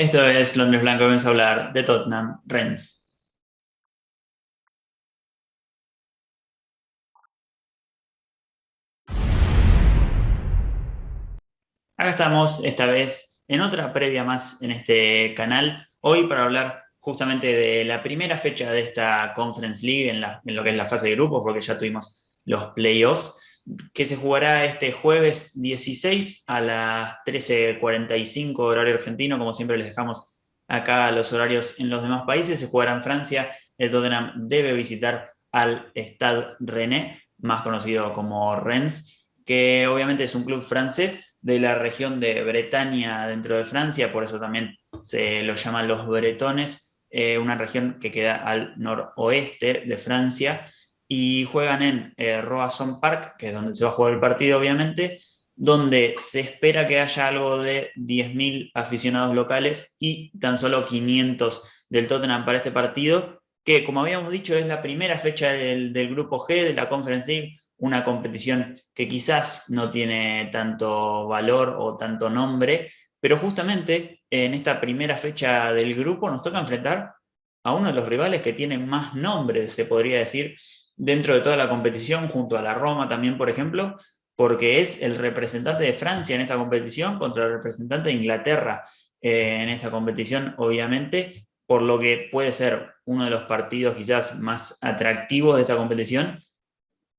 Esto es Londres Blanco, vamos a hablar de Tottenham Rennes. Acá estamos, esta vez, en otra previa más en este canal, hoy para hablar justamente de la primera fecha de esta Conference League en lo que es la fase de grupos, porque ya tuvimos los playoffs, que se jugará este jueves 16 a las 13:45 horario argentino, como siempre les dejamos acá los horarios en los demás países. Se jugará en Francia, el Tottenham debe visitar al Stade Rennais, más conocido como Rennes, que obviamente es un club francés de la región de Bretaña dentro de Francia, por eso también se lo llaman los bretones, una región que queda al noroeste de Francia, y juegan en Roazhon Park, que es donde se va a jugar el partido obviamente, donde se espera que haya algo de 10.000 aficionados locales y tan solo 500 del Tottenham para este partido, que como habíamos dicho es la primera fecha del grupo G de la Conference League, una competición que quizás no tiene tanto valor o tanto nombre, pero justamente en esta primera fecha del grupo nos toca enfrentar a uno de los rivales que tiene más nombre, se podría decir, dentro de toda la competición, junto a la Roma también, por ejemplo, porque es el representante de Francia en esta competición contra el representante de Inglaterra en esta competición, obviamente, por lo que puede ser uno de los partidos quizás más atractivos de esta competición,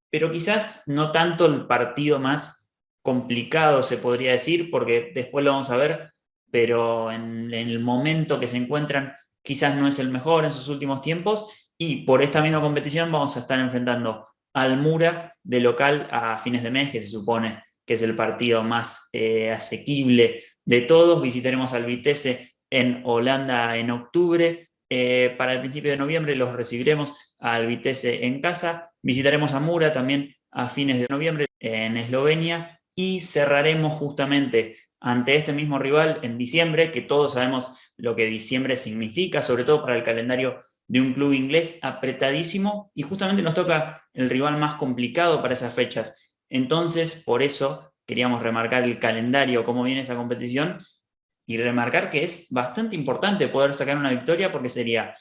pero quizás no tanto el partido más complicado, se podría decir, porque después lo vamos a ver, pero en el momento que se encuentran quizás no es el mejor en sus últimos tiempos, y por esta misma competición vamos a estar enfrentando al Mura de local a fines de mes, que se supone que es el partido más asequible de todos. Visitaremos al Vitesse en Holanda en octubre. Para el principio de noviembre los recibiremos al Vitesse en casa. Visitaremos a Mura también a fines de noviembre en Eslovenia y cerraremos justamente ante este mismo rival en diciembre, que todos sabemos lo que diciembre significa, sobre todo para el calendario de un club inglés apretadísimo, y justamente nos toca el rival más complicado para esas fechas. Entonces, por eso queríamos remarcar el calendario, cómo viene esa competición, y remarcar que es bastante importante poder sacar una victoria, porque sería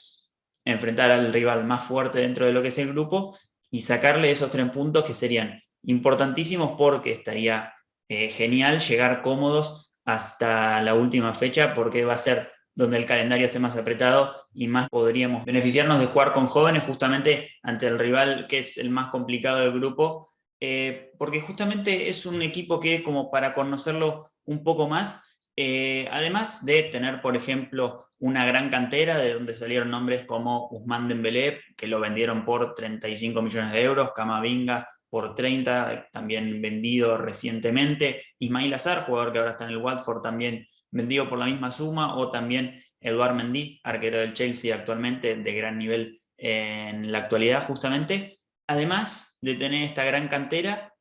enfrentar al rival más fuerte dentro de lo que es el grupo y sacarle esos 3 puntos que serían importantísimos, porque estaría genial llegar cómodos hasta la última fecha, porque va a ser donde el calendario esté más apretado y más podríamos beneficiarnos de jugar con jóvenes justamente ante el rival que es el más complicado del grupo, porque justamente es un equipo que, como para conocerlo un poco más, además de tener, por ejemplo, una gran cantera de donde salieron nombres como Ousmane Dembélé, que lo vendieron por 35 millones de euros, Camavinga por 30, también vendido recientemente, Ismail Azar, jugador que ahora está en el Watford, también vendido por la misma suma, o también Edouard Mendy, arquero del Chelsea actualmente, de gran nivel en la actualidad justamente. Además de tener esta gran cantera,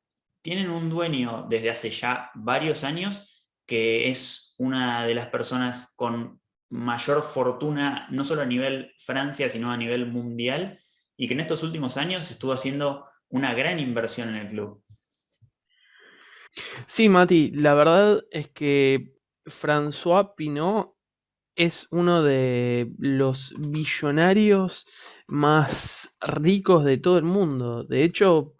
tienen un dueño desde hace ya varios años que es una de las personas con mayor fortuna, no solo a nivel Francia, sino a nivel mundial, y que en estos últimos años estuvo haciendo una gran inversión en el club. Sí, Mati, la verdad es que François Pinault es uno de los billonarios más ricos de todo el mundo. De hecho,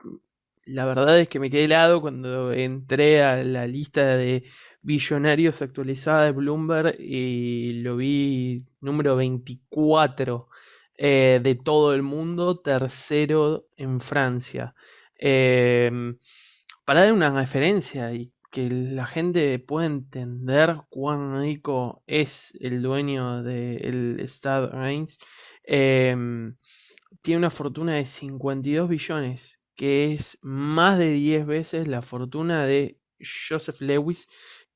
la verdad es que me quedé helado cuando entré a la lista de billonarios actualizada de Bloomberg y lo vi número 24 de todo el mundo, tercero en Francia. Em, para dar una referencia y que la gente pueda entender cuán rico es el dueño del Stade Reims, em, tiene una fortuna de 52 billones, que es más de 10 veces la fortuna de Joseph Lewis,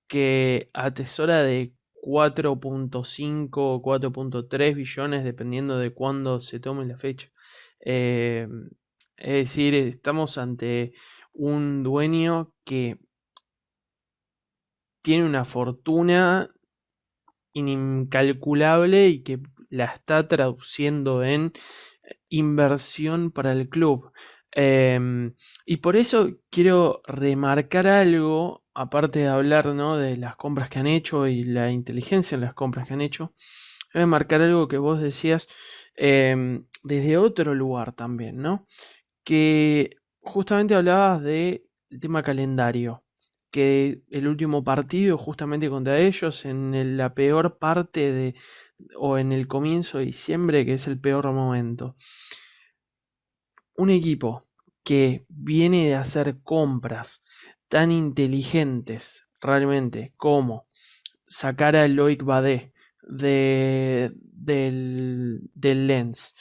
que atesora de 4,5 o 4,3 billones, dependiendo de cuándo se tome la fecha. Em, es decir, estamos ante un dueño que tiene una fortuna incalculable y que la está traduciendo en inversión para el club. Y por eso quiero remarcar algo aparte de hablar, ¿no?, de las compras que han hecho y la inteligencia en las compras que han hecho, voy a marcar algo que vos decías desde otro lugar también, ¿no? Que justamente hablabas del tema calendario, que el último partido justamente contra ellos la peor parte o en el comienzo de diciembre, que es el peor momento. Un equipo que viene de hacer compras tan inteligentes realmente como sacar a Loic Badé del Lens,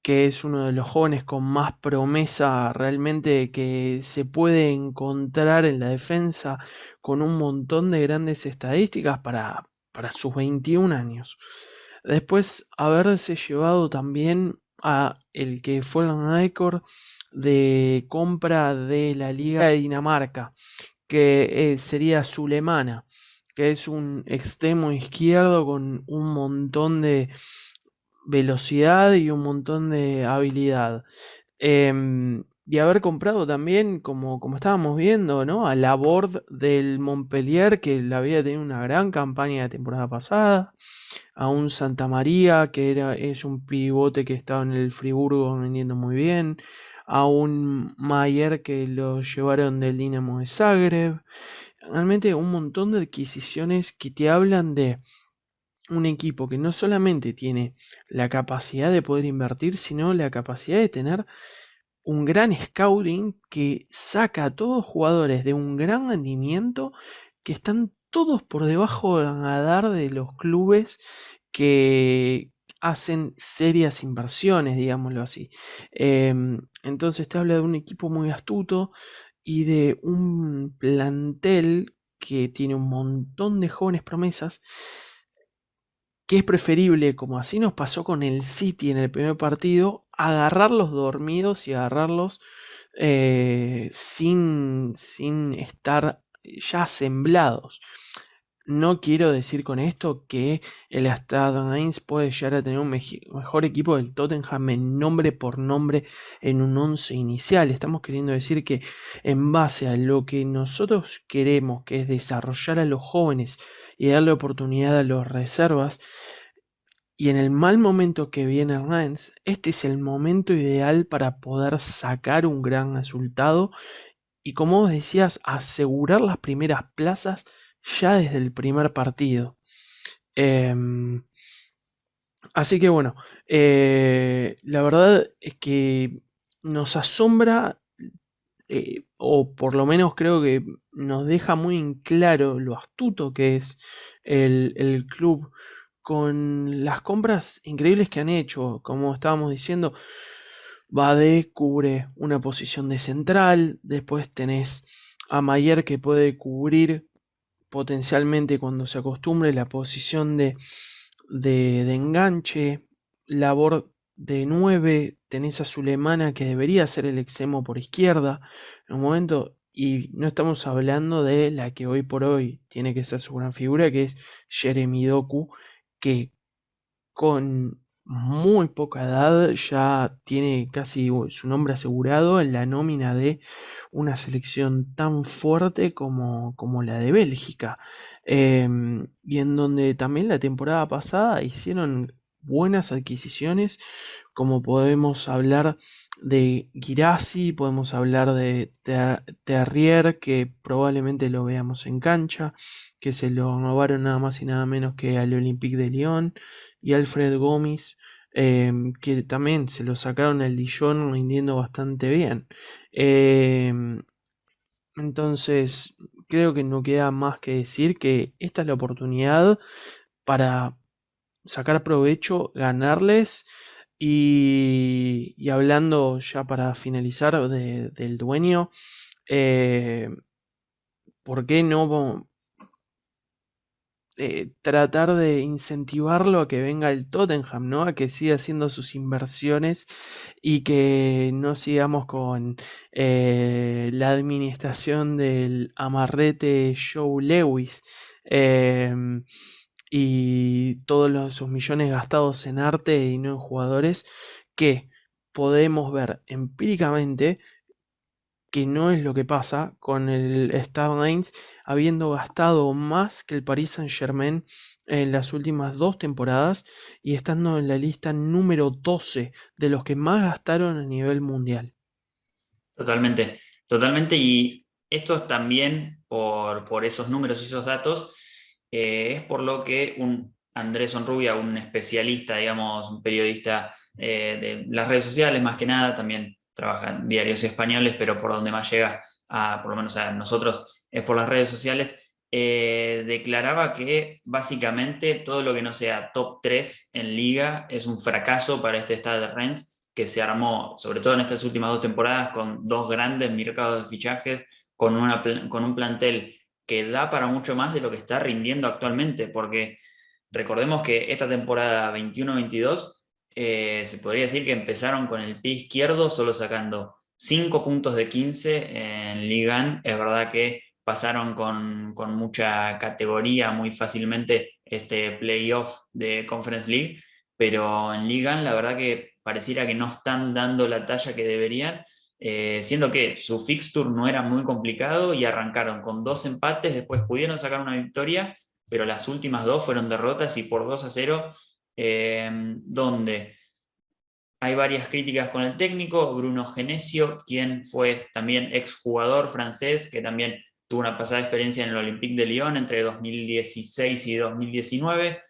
que es uno de los jóvenes con más promesa realmente que se puede encontrar en la defensa, con un montón de grandes estadísticas para sus 21 años. Después haberse llevado también a el que fue el récord de compra de la Liga de Dinamarca, que sería Sulemana, que es un extremo izquierdo con un montón de velocidad y un montón de habilidad. Y haber comprado también, como estábamos viendo, ¿no?, a Laborde del Montpellier, que la había tenido una gran campaña la temporada pasada, a un Santa María, es un pivote que estaba en el Friburgo vendiendo muy bien, a un Mayer que lo llevaron del Dinamo de Zagreb. Realmente un montón de adquisiciones que te hablan de un equipo que no solamente tiene la capacidad de poder invertir, sino la capacidad de tener un gran scouting que saca a todos jugadores de un gran rendimiento que están todos por debajo del radar de los clubes que hacen serias inversiones, digámoslo así. Entonces te habla de un equipo muy astuto y de un plantel que tiene un montón de jóvenes promesas, que es preferible, como así nos pasó con el City en el primer partido, agarrarlos dormidos y agarrarlos sin estar ya semblados. No quiero decir con esto que el Stade Reims puede llegar a tener un mejor equipo del Tottenham en nombre por nombre en un 11 inicial. Estamos queriendo decir que en base a lo que nosotros queremos, que es desarrollar a los jóvenes y darle oportunidad a los reservas, y en el mal momento que viene Reims, este es el momento ideal para poder sacar un gran resultado y, como vos decías, asegurar las primeras plazas ya desde el primer partido. Em, Así que bueno, la verdad es que nos asombra, o por lo menos creo que nos deja muy en claro lo astuto que es el club con las compras increíbles que han hecho. Como estábamos diciendo, Bade cubre una posición de central, después tenés a Mayer que puede cubrir potencialmente, cuando se acostumbre, la posición de enganche, labor de 9, tenés a Sulemana que debería ser el extremo por izquierda en un momento, y no estamos hablando de la que hoy por hoy tiene que ser su gran figura, que es Jeremy Doku, que con muy poca edad ya tiene casi su nombre asegurado en la nómina de una selección tan fuerte como la de Bélgica. Y en donde también la temporada pasada hicieron buenas adquisiciones, como podemos hablar de Guirassy, podemos hablar de Terrier, que probablemente lo veamos en cancha, que se lo robaron nada más y nada menos que al Olympique de Lyon, y Alfred Gomis, que también se lo sacaron al Dijon rindiendo bastante bien. Entonces, creo que no queda más que decir que esta es la oportunidad para sacar provecho, ganarles, y hablando ya para finalizar del dueño, eh, ¿por qué no tratar de incentivarlo a que venga el Tottenham, ¿no? A que siga haciendo sus inversiones y que no sigamos con la administración del amarrete Joe Lewis, y todos sus millones gastados en arte y no en jugadores, que podemos ver empíricamente que no es lo que pasa con el Stade Reims, habiendo gastado más que el Paris Saint-Germain en las últimas 2 temporadas y estando en la lista número 12 de los que más gastaron a nivel mundial. Totalmente, totalmente. Y esto también por esos números y esos datos, es por lo que un Andrés Onrubia, un especialista, digamos, un periodista de las redes sociales, más que nada, también trabaja en diarios españoles, pero por donde más llega, por lo menos a nosotros, es por las redes sociales, declaraba que básicamente todo lo que no sea top 3 en liga es un fracaso para este Stade de Rennes, que se armó, sobre todo en estas últimas 2 temporadas, con dos grandes mercados de fichajes, con un plantel que da para mucho más de lo que está rindiendo actualmente, porque recordemos que esta temporada 21-22 se podría decir que empezaron con el pie izquierdo, solo sacando 5 puntos de 15 en Ligue 1. Es verdad que pasaron con mucha categoría muy fácilmente este playoff de Conference League, pero en Ligue 1 la verdad que pareciera que no están dando la talla que deberían, siendo que su fixture no era muy complicado y arrancaron con 2 empates, después pudieron sacar una victoria, pero las últimas dos fueron derrotas y por 2-0, donde hay varias críticas con el técnico, Bruno Genesio, quien fue también exjugador francés, que también tuvo una pasada experiencia en el Olympique de Lyon entre 2016 y 2019,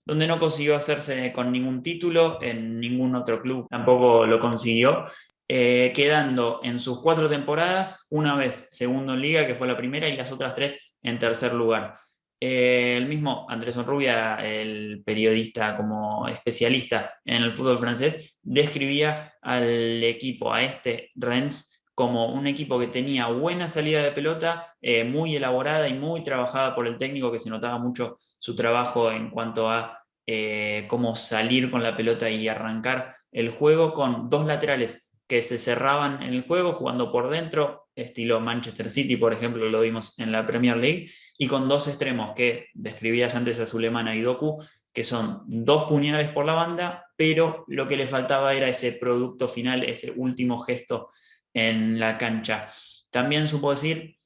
donde no consiguió hacerse con ningún título, en ningún otro club tampoco lo consiguió, quedando en sus 4 temporadas una vez segundo en liga, que fue la primera, y las otras 3 en tercer lugar. El mismo Andrés Onrubia, el periodista como especialista en el fútbol francés, describía al equipo, a este Rennes, como un equipo que tenía buena salida de pelota, muy elaborada y muy trabajada por el técnico, que se notaba mucho su trabajo en cuanto a cómo salir con la pelota y arrancar el juego, con dos laterales que se cerraban en el juego, jugando por dentro, estilo Manchester City, por ejemplo, lo vimos en la Premier League, y con dos extremos que describías antes a Sulemana y Doku, que son dos puñales por la banda, pero lo que le faltaba era ese producto final, ese último gesto en la cancha. También supo decir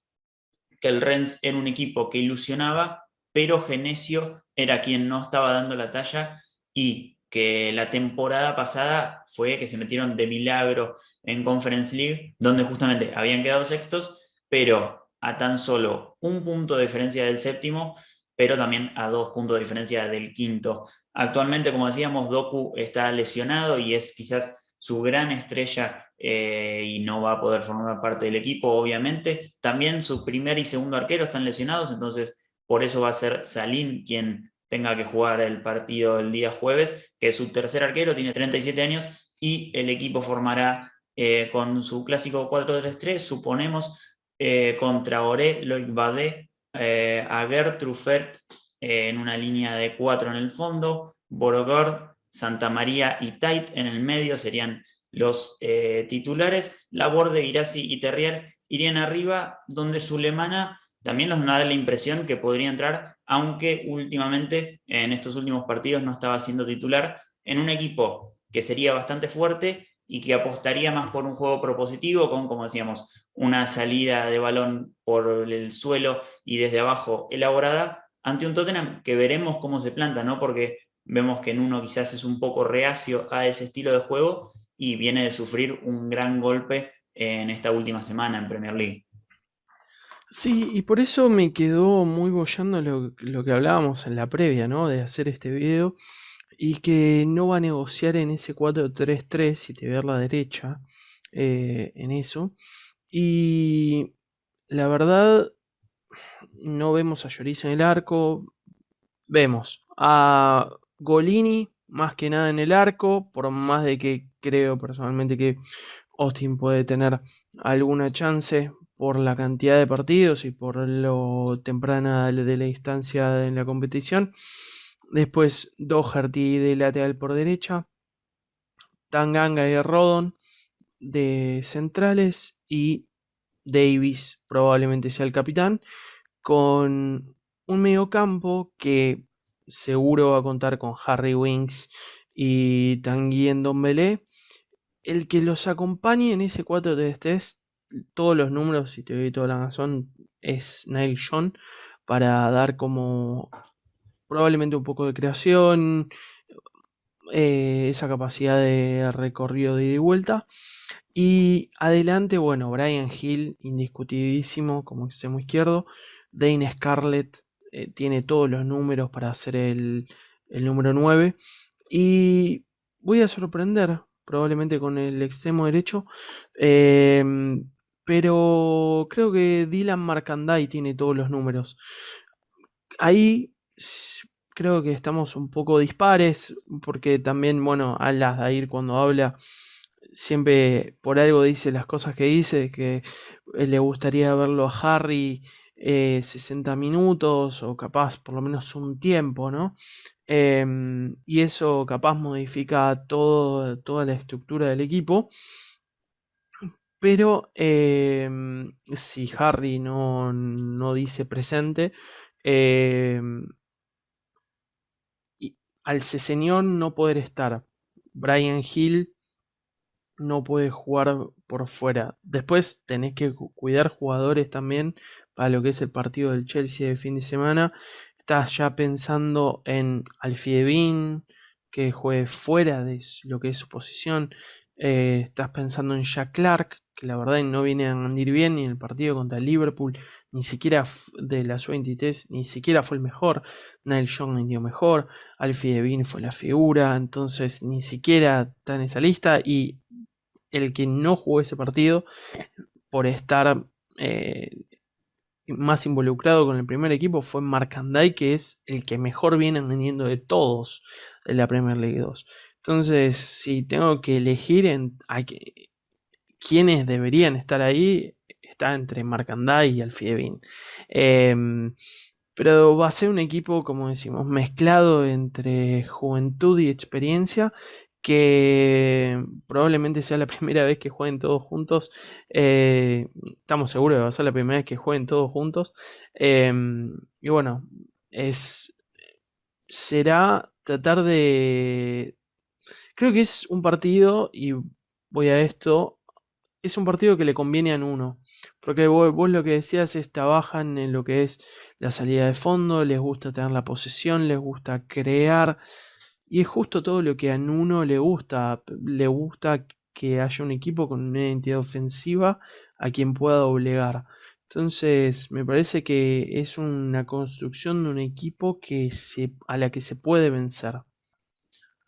que el Rennes era un equipo que ilusionaba, pero Genesio era quien no estaba dando la talla, y que la temporada pasada fue que se metieron de milagro en Conference League, donde justamente habían quedado sextos, pero a tan solo 1 punto de diferencia del séptimo, pero también a 2 puntos de diferencia del quinto. Actualmente, como decíamos, Doku está lesionado y es quizás su gran estrella, y no va a poder formar parte del equipo, obviamente. También su primer y segundo arquero están lesionados, entonces por eso va a ser Salín quien tenga que jugar el partido el día jueves, que es su tercer arquero, tiene 37 años, y el equipo formará con su clásico 4-3-3, suponemos, con Traoré, Loic Badé, Aguer, Truffert, en una línea de 4 en el fondo, Borogord, Santa María y Tait en el medio serían los titulares. Laborde, Guirassy y Terrier irían arriba, donde Sulemana también nos da la impresión que podría entrar, aunque últimamente, en estos últimos partidos, no estaba siendo titular, en un equipo que sería bastante fuerte y que apostaría más por un juego propositivo, con, como decíamos, una salida de balón por el suelo y desde abajo elaborada, ante un Tottenham que veremos cómo se planta, ¿no? Porque vemos que en uno quizás es un poco reacio a ese estilo de juego y viene de sufrir un gran golpe en esta última semana en Premier League. Sí, y por eso me quedó muy boyando lo que hablábamos en la previa, ¿no? De hacer este video. Y que no va a negociar en ese 4-3-3, si te ve a la derecha, en eso. Y la verdad, no vemos a Lloris en el arco. Vemos a Golini más que nada en el arco, por más de que creo personalmente que Austin puede tener alguna chance por la cantidad de partidos y por lo temprana de la instancia en la competición. Después Doherty de lateral por derecha, Tanganga y Rodon de centrales y Davis probablemente sea el capitán, con un mediocampo que seguro va a contar con Harry Winks y Tanguy Ndombele. El que los acompañe en ese 4-3-3 todos los números, si te doy toda la razón, es Neil John para dar como probablemente un poco de creación, esa capacidad de recorrido de ida y vuelta. Y adelante, bueno, Brian Hill, indiscutidísimo como extremo izquierdo. Dane Scarlett tiene todos los números para hacer el número 9. Y voy a sorprender probablemente con el extremo derecho. Pero creo que Dylan Marcandai tiene todos los números. Ahí creo que estamos un poco dispares, porque también, bueno, Al-Dair cuando habla, siempre por algo dice las cosas que dice, que le gustaría verlo a Harry 60 minutos o capaz por lo menos un tiempo, ¿no? Y eso capaz modifica toda la estructura del equipo. Pero si Harry no dice presente, em, y al señor no poder estar, Brian Hill no puede jugar por fuera. Después tenés que cuidar jugadores también para lo que es el partido del Chelsea de fin de semana. Estás ya pensando en Alfie que juegue fuera de lo que es su posición. Estás pensando en Jack Clark, que la verdad no viene a rendir bien ni en el partido contra el Liverpool, ni siquiera de la sub-23, ni siquiera fue el mejor. Neil Young rindió mejor. Alfie fue la figura, entonces ni siquiera está en esa lista. Y el que no jugó ese partido por estar más involucrado con el primer equipo fue Marcandai, que es el que mejor viene vendiendo de todos de la Premier League 2. Entonces, si tengo que elegir quiénes deberían estar ahí, está entre Marcandai y Alfie pero va a ser un equipo, como decimos, mezclado entre juventud y experiencia, que probablemente sea la primera vez que jueguen todos juntos. Estamos seguros de que va a ser la primera vez que jueguen todos juntos. Y bueno, es, será tratar de... Creo que es un partido, y voy a esto, es un partido que le conviene a uno. Porque vos lo que decías es trabajan en lo que es la salida de fondo, les gusta tener la posesión, les gusta crear. Y es justo todo lo que a Nuno le gusta. Le gusta que haya un equipo con una identidad ofensiva a quien pueda doblegar. Entonces, me parece que es una construcción de un equipo a la que se puede vencer.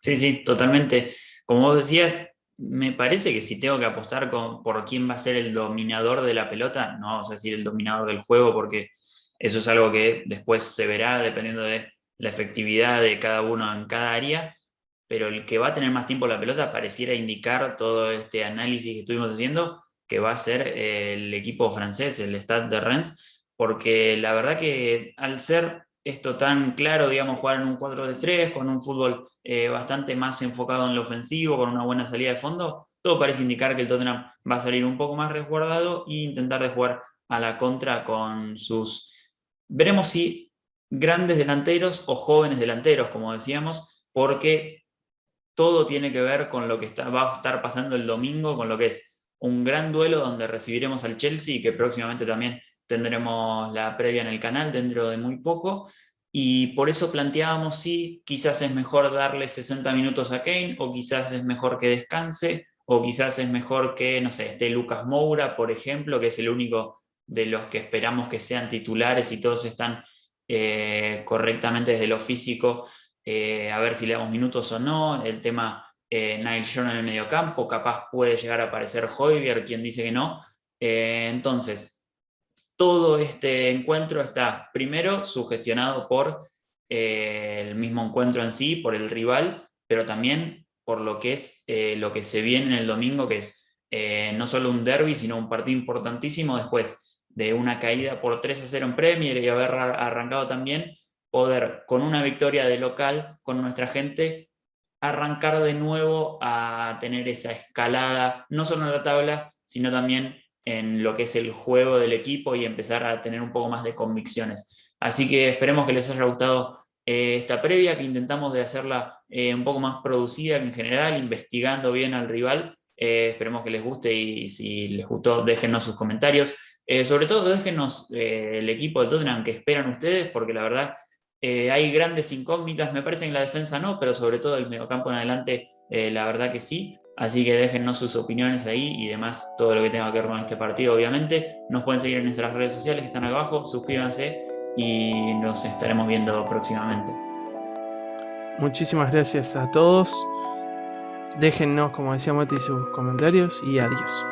Sí, sí, totalmente. Como vos decías, me parece que si tengo que apostar por quién va a ser el dominador de la pelota, no vamos a decir el dominador del juego, porque eso es algo que después se verá dependiendo de la efectividad de cada uno en cada área, pero el que va a tener más tiempo la pelota pareciera indicar todo este análisis que estuvimos haciendo, que va a ser el equipo francés, el Stade de Reims, porque la verdad que al ser esto tan claro, digamos, jugar en un 4-3-3, con un fútbol bastante más enfocado en lo ofensivo, con una buena salida de fondo, todo parece indicar que el Tottenham va a salir un poco más resguardado e intentar de jugar a la contra con sus... Veremos si grandes delanteros o jóvenes delanteros, como decíamos, porque todo tiene que ver con lo que va a estar pasando el domingo, con lo que es un gran duelo donde recibiremos al Chelsea, que próximamente también tendremos la previa en el canal dentro de muy poco, y por eso planteábamos si quizás es mejor darle 60 minutos a Kane, o quizás es mejor que descanse, o quizás es mejor que, no sé, esté Lucas Moura, por ejemplo, que es el único de los que esperamos que sean titulares y todos están correctamente desde lo físico, a ver si le damos minutos o no, el tema Nigel John en el mediocampo, capaz puede llegar a aparecer Højbjerg, quien dice que no. Entonces, todo este encuentro está primero sugestionado por el mismo encuentro en sí, por el rival, pero también por lo que es lo que se viene en el domingo, que es no solo un derby, sino un partido importantísimo después de una caída por 3-0 en Premier y haber arrancado también, poder con una victoria de local con nuestra gente arrancar de nuevo a tener esa escalada, no solo en la tabla, sino también en lo que es el juego del equipo y empezar a tener un poco más de convicciones. Así que esperemos que les haya gustado esta previa, que intentamos de hacerla un poco más producida en general, investigando bien al rival, Esperemos que les guste y si les gustó, déjennos sus comentarios. Sobre todo, déjennos el equipo de Tottenham que esperan ustedes, porque la verdad hay grandes incógnitas. Me parece que en la defensa no, pero sobre todo el mediocampo en adelante, la verdad que sí. Así que déjennos sus opiniones ahí y demás, todo lo que tenga que ver con este partido, obviamente. Nos pueden seguir en nuestras redes sociales que están acá abajo, suscríbanse y nos estaremos viendo próximamente. Muchísimas gracias a todos. Déjennos, como decía Mati, sus comentarios y adiós.